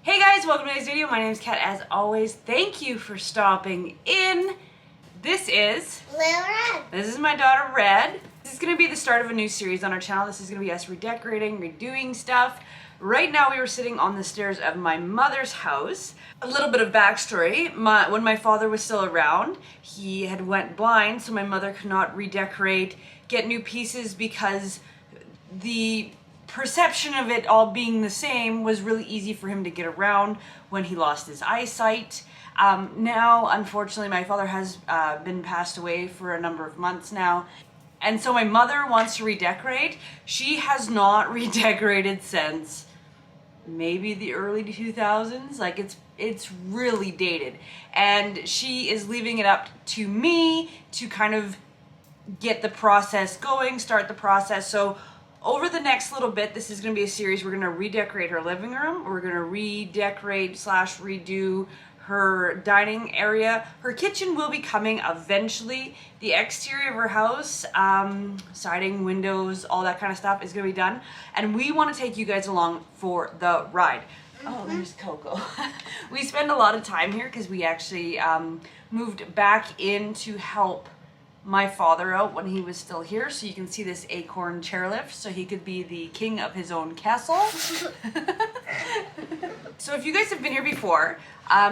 Hey guys, welcome to today's video. My name is Kat. As always, thank you for stopping in. This is Little Red. This is my daughter Red. This is going to be the start of a new series on our channel. This is going to be us redecorating, redoing stuff. Right now we were sitting on the stairs of my mother's house. A little bit of backstory. When my father was still around, he had went blind, so my mother could not redecorate, get new pieces because the perception of it all being the same was really easy for him to get around when he lost his eyesight. Now, unfortunately, my father has been passed away for a number of months now. And so my mother wants to redecorate. She has not redecorated since maybe the early 2000s. Like it's really dated. And she is leaving it up to me to kind of get the process going, start the process. So over the next little bit, this is going to be a series. We're going to redecorate her living room. We're going to redecorate / redo her dining area. Her kitchen will be coming eventually. The exterior of her house, siding, windows, all that kind of stuff is going to be done. And we want to take you guys along for the ride. Oh, there's Coco. We spend a lot of time here because we actually moved back in to help my father out when he was still here, so you can see this acorn chairlift so he could be the king of his own castle. So if you guys have been here before,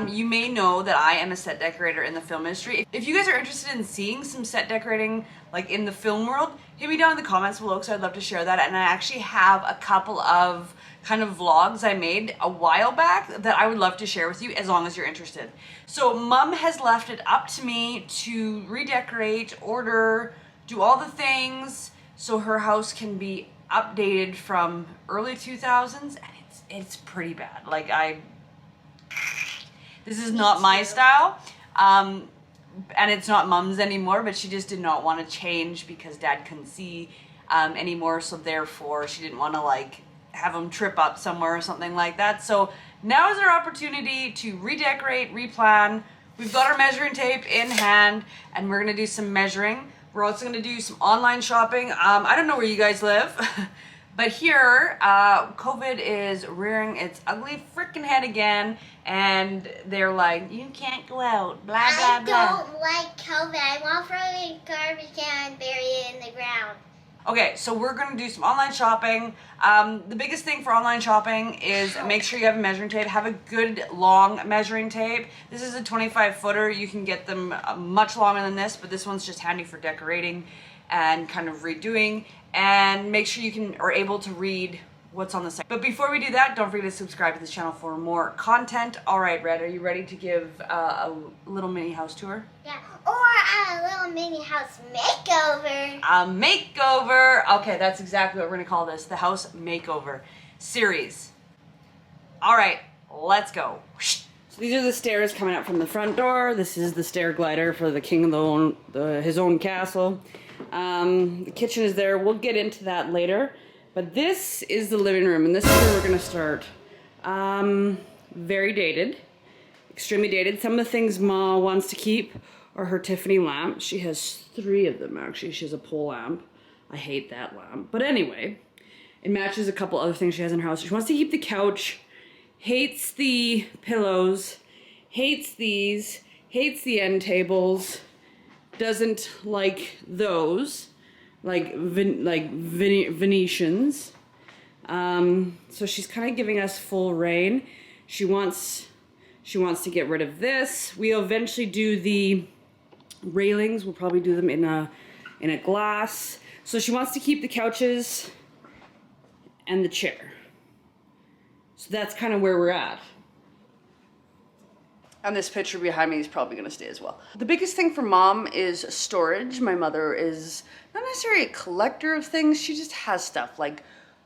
you may know that I am a set decorator in the film industry. If you guys are interested in seeing some set decorating like in the film world, hit me down in the comments below because I'd love to share that. And I actually have a couple of kind of vlogs I made a while back that I would love to share with you as long as you're interested. So Mom has left it up to me to redecorate, order, do all the things so her house can be updated from early 2000s, and it's pretty bad. Like this is not my style. And it's not Mom's anymore, but she just did not want to change because Dad couldn't see anymore, so therefore she didn't want to like have him trip up somewhere or something like that. So now is our opportunity to redecorate, replan. We've got our measuring tape in hand and we're gonna do some measuring. We're also gonna do some online shopping. I don't know where you guys live, but here, COVID is rearing its ugly freaking head again, and they're like, you can't go out, blah, blah, blah. I don't like COVID. I want to throw it in a garbage can and bury it in the ground. Okay, so we're gonna do some online shopping. The biggest thing for online shopping is make sure you have a measuring tape. Have a good long measuring tape. This is a 25 footer. You can get them much longer than this, but this one's just handy for decorating and kind of redoing. And make sure you are able to read what's on the site. But before we do that, don't forget to subscribe to this channel for more content. All right, Red, are you ready to give a little mini house tour? Yeah, or a little mini house makeover. A makeover. Okay, that's exactly what we're gonna call this, the house makeover series. All right, let's go. So these are the stairs coming up from the front door. This is the stair glider for the king of his own castle. The kitchen is there. We'll get into that later. But this is the living room, and this is where we're gonna start. Very dated, extremely dated. Some of the things Ma wants to keep are her Tiffany lamp. She has 3 of them actually. She has a pole lamp. I hate that lamp. But anyway, it matches a couple other things she has in her house. She wants to keep the couch, hates the pillows, hates these, hates the end tables, doesn't like those. Like Venetians. So she's kind of giving us full reign. She wants to get rid of this. We'll eventually do the railings. We'll probably do them in a glass. So she wants to keep the couches and the chair. So that's kind of where we're at. And this picture behind me is probably going to stay as well. The biggest thing for Mom is storage. My mother is not necessarily a collector of things. She just has stuff like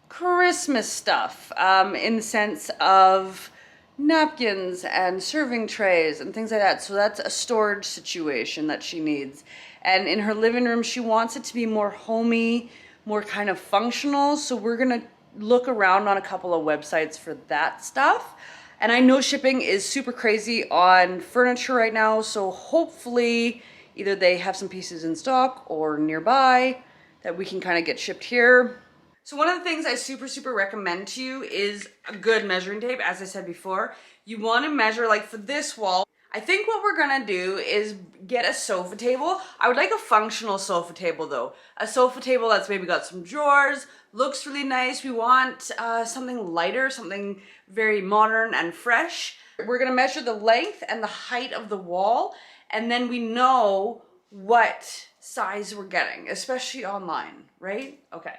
Christmas stuff in the sense of napkins and serving trays and things like that. So that's a storage situation that she needs. And in her living room, she wants it to be more homey, more kind of functional. So we're going to look around on a couple of websites for that stuff. And I know shipping is super crazy on furniture right now, so hopefully either they have some pieces in stock or nearby that we can kind of get shipped here. So one of the things I super recommend to you is a good measuring tape. As I said before, you want to measure, like for this wall, I think what we're gonna do is get a sofa table. I would like a functional sofa table though. A sofa table that's maybe got some drawers, looks really nice. We want something lighter, something very modern and fresh. We're gonna measure the length and the height of the wall, and then we know what size we're getting, especially online, right? Okay.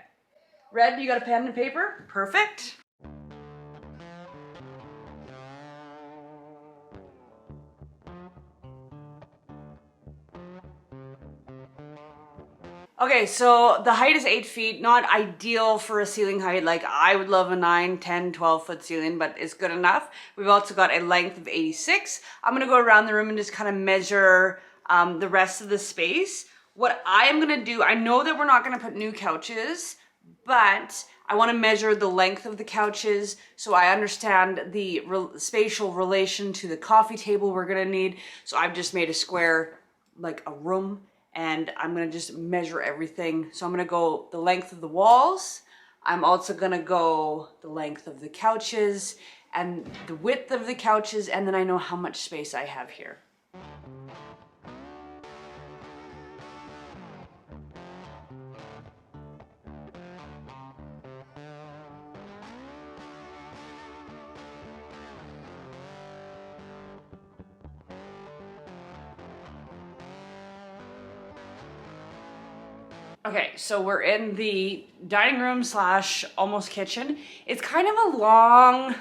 Red, you got a pen and paper? Perfect. Okay, so the height is 8 feet, not ideal for a ceiling height. Like I would love a 9, 10, 12 foot ceiling, but it's good enough. We've also got a length of 86. I'm gonna go around the room and just kind of measure the rest of the space. What I am gonna do, I know that we're not gonna put new couches, but I want to measure the length of the couches so I understand the spatial relation to the coffee table we're gonna need. So I've just made a square, like a room, and I'm gonna just measure everything. So I'm gonna go the length of the walls. I'm also gonna go the length of the couches and the width of the couches, and then I know how much space I have here. Okay, so we're in the dining room slash almost kitchen. It's kind of a long,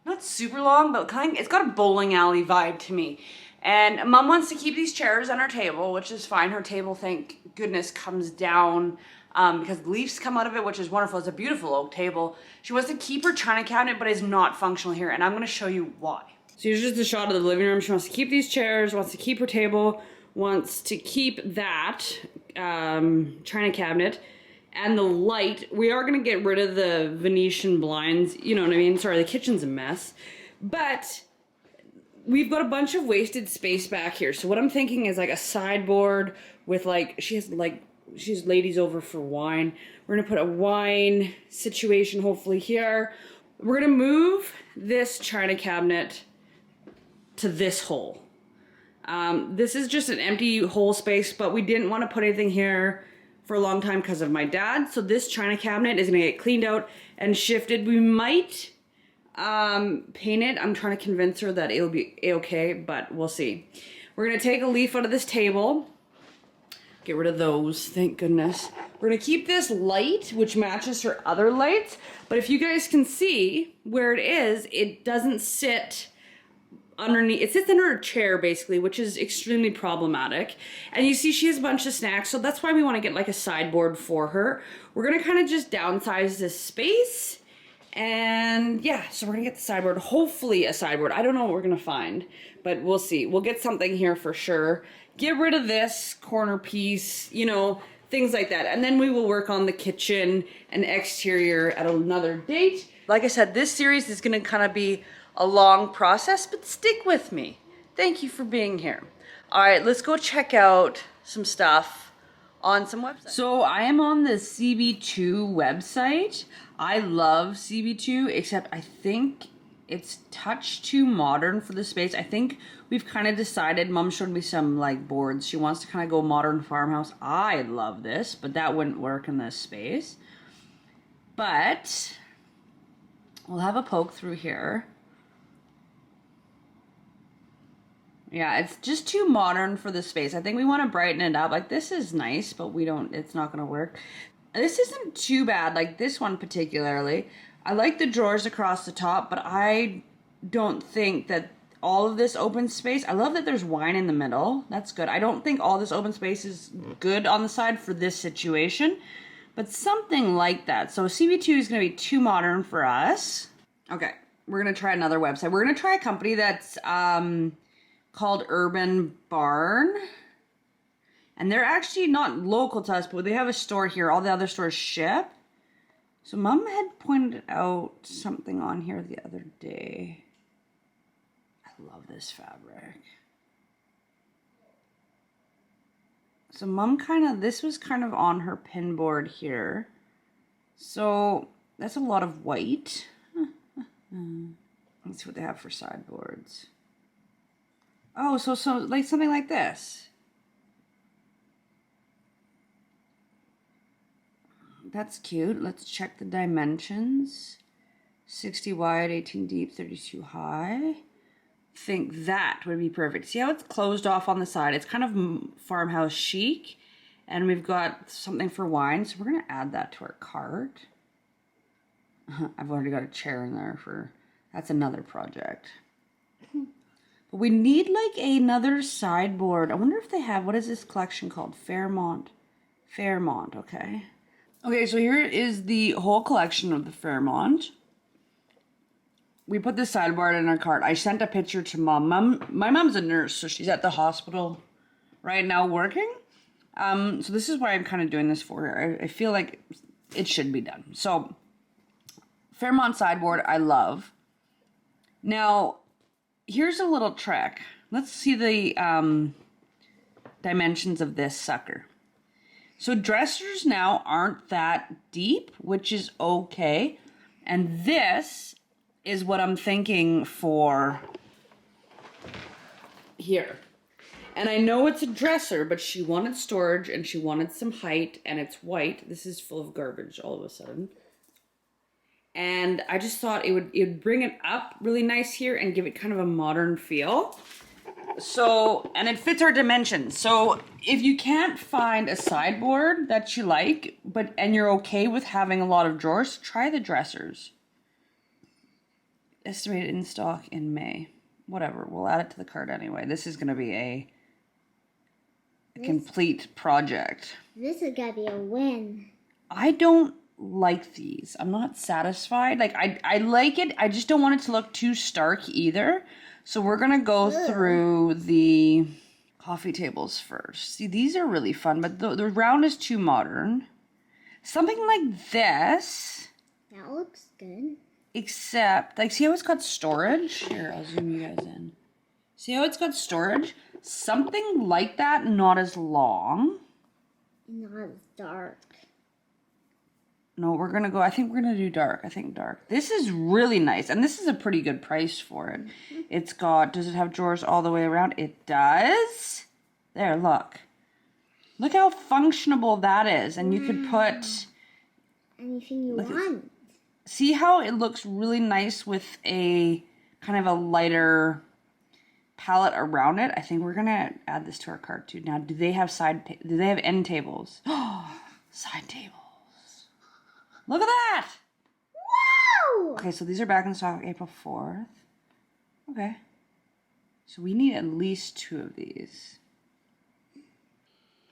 not super long, but it's got a bowling alley vibe to me. And Mom wants to keep these chairs on her table, which is fine. Her table, thank goodness, comes down because leaves come out of it, which is wonderful. It's a beautiful oak table. She wants to keep her china cabinet, but is not functional here, and I'm gonna show you why. So here's just a shot of the living room. She wants to keep these chairs, wants to keep her table, wants to keep that china cabinet, and the light. We are gonna get rid of the Venetian blinds, you know what I mean? Sorry, the kitchen's a mess, but we've got a bunch of wasted space back here. So what I'm thinking is like a sideboard with like, she has ladies over for wine. We're gonna put a wine situation hopefully here. We're gonna move this china cabinet to this hole. This is just an empty hole space, but we didn't want to put anything here for a long time because of my dad. So this china cabinet is gonna get cleaned out and shifted. We might paint it. I'm trying to convince her that it'll be okay, but we'll see. We're gonna take a leaf out of this table. Get rid of those, thank goodness. We're gonna keep this light, which matches her other lights, but if you guys can see where it is, it doesn't sit underneath. It sits under a chair basically, which is extremely problematic. And you see she has a bunch of snacks, so that's why we want to get like a sideboard for her. We're gonna kind of just downsize this space, and yeah, so we're gonna get the sideboard, hopefully a sideboard. I don't know what we're gonna find, but we'll see. We'll get something here for sure. Get rid of this corner piece, you know, things like that. And then we will work on the kitchen and exterior at another date. Like I said, this series is gonna kind of be a long process, but stick with me. Thank you for being here. All right, let's go check out some stuff on some websites. So I am on the CB2 website. I love CB2, except I think it's touch too modern for the space. I think we've kind of decided, Mom showed me some like boards. She wants to kind of go modern farmhouse. I love this, but that wouldn't work in this space. But we'll have a poke through here. Yeah, it's just too modern for the space. I think we want to brighten it up. Like this is nice, but it's not gonna work. This isn't too bad, like this one particularly. I like the drawers across the top, but I don't think that all of this open space, I love that there's wine in the middle. That's good. I don't think all this open space is good on the side for this situation, but something like that. So CB2 is gonna be too modern for us. Okay, we're gonna try another website. We're gonna try a company that's called Urban Barn. And they're actually not local to us, but they have a store here. All the other stores ship. So Mom had pointed out something on here the other day. I love this fabric. So Mom this was kind of on her pin board here. So that's a lot of white. Let's see what they have for sideboards. Oh, so like something like this. That's cute. Let's check the dimensions. 60 wide, 18 deep, 32 high. Think that would be perfect. See how it's closed off on the side? It's kind of farmhouse chic. And we've got something for wine. So we're going to add that to our cart. I've already got a chair in there for... That's another project. But we need like another sideboard. I wonder if they have... What is this collection called? Fairmont. Fairmont, okay. Okay, so here is the whole collection of the Fairmont. We put the sideboard in our cart. I sent a picture to Mom. My mom's a nurse, so she's at the hospital right now working. So this is why I'm kind of doing this for her. I feel like it should be done. So, Fairmont sideboard, I love. Now, here's a little trick. Let's see the dimensions of this sucker. So dressers now aren't that deep, which is okay. And this is what I'm thinking for here. And I know it's a dresser, but she wanted storage and she wanted some height, and it's white. This is full of garbage all of a sudden. And I just thought it would bring it up really nice here and give it kind of a modern feel. So, and it fits our dimensions. So if you can't find a sideboard that you like, and you're okay with having a lot of drawers, try the dressers. Estimated in stock in May. Whatever, we'll add it to the cart anyway. This is going to be a complete project. This is gonna be a win. I don't like these. I'm not satisfied. Like, I like it. I just don't want it to look too stark either. So we're going to go through the coffee tables first. See, these are really fun, but the round is too modern. Something like this. That looks good. Except, like, see how it's got storage? Here, I'll zoom you guys in. See how it's got storage? Something like that, not as long. Not as dark. No, we're going to go, I think we're going to do dark. I think dark. This is really nice, and this is a pretty good price for it. It's got, does it have drawers all the way around? It does. There, look. Look how functionable that is, and you could put... Anything you want. See how it looks really nice with a kind of a lighter palette around it? I think we're going to add this to our cart too. Now, do they have end tables? Oh, side tables. Look at that! Wow! Okay, so these are back in stock April 4th. Okay. So we need at least 2 of these.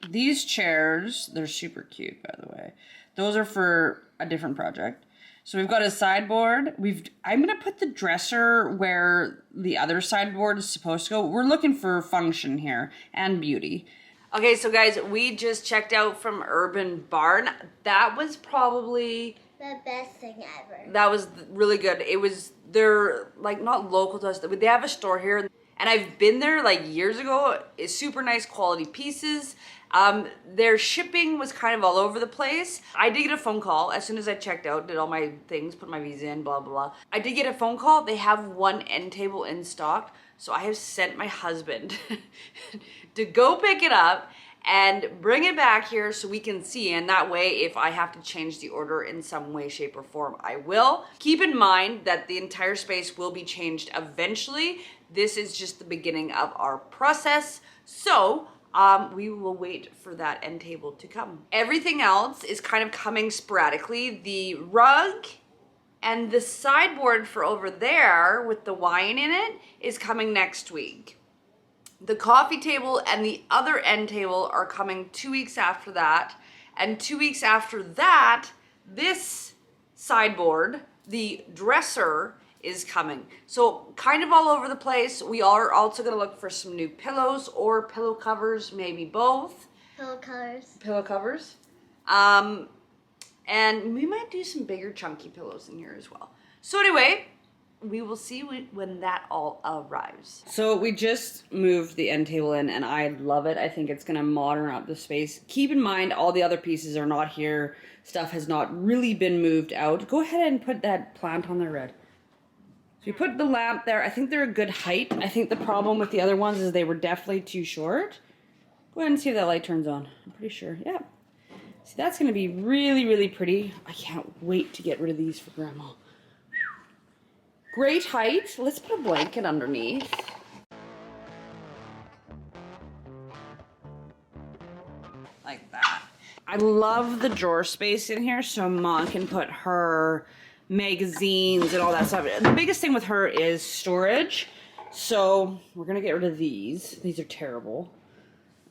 These chairs, they're super cute, by the way. Those are for a different project. So we've got a sideboard. I'm going to put the dresser where the other sideboard is supposed to go. We're looking for function here and beauty. Okay, so guys, we just checked out from Urban Barn. That was probably... the best thing ever. That was really good. They're like not local to us. They have a store here. And I've been there like years ago. It's super nice quality pieces. Their shipping was kind of all over the place. I did get a phone call as soon as I checked out, did all my things, put my visa in, blah, blah, blah. I did get a phone call. They have 1 end table in stock. So I have sent my husband to go pick it up and bring it back here so we can see. And that way, if I have to change the order in some way, shape, or form, I will. Keep in mind that the entire space will be changed eventually. This is just the beginning of our process. So we will wait for that end table to come. Everything else is kind of coming sporadically. The rug and the sideboard for over there with the wine in it is coming next week. The coffee table and the other end table are coming 2 weeks after that. And 2 weeks after that, this sideboard, the dresser, is coming. So kind of all over the place. We are also gonna look for some new pillows or pillow covers, maybe both. Pillow covers. Pillow covers. And we might do some bigger chunky pillows in here as well. So anyway, we will see when that all arrives. So we just moved the end table in and I love it. I think it's gonna modern up the space. Keep in mind all the other pieces are not here. Stuff has not really been moved out. Go ahead and put that plant on there, Red. So we put the lamp there. I think they're a good height. I think the problem with the other ones is they were definitely too short. Go ahead and see if that light turns on. I'm pretty sure, yeah. See, that's gonna be really, really pretty. I can't wait to get rid of these for Grandma. Great height. Let's put a blanket underneath. Like that. I love the drawer space in here so Mom can put her magazines and all that stuff. The biggest thing with her is storage. So we're gonna get rid of these. These are terrible.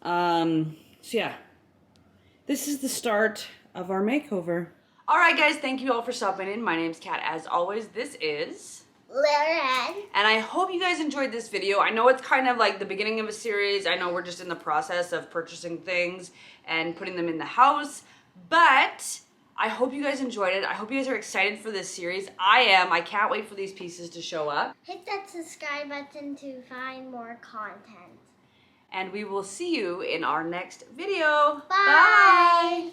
So yeah, this is the start of our makeover. All right, guys, thank you all for stopping in. My name's Kat. As always, this is Red. and I hope you guys enjoyed this video. I know it's kind of like the beginning of a series. I know we're just in the process of purchasing things and putting them in the house, but I hope you guys enjoyed it. I hope you guys are excited for this series. I am. I can't wait for these pieces to show up. Hit that subscribe button to find more content. And we will see you in our next video. Bye. Bye.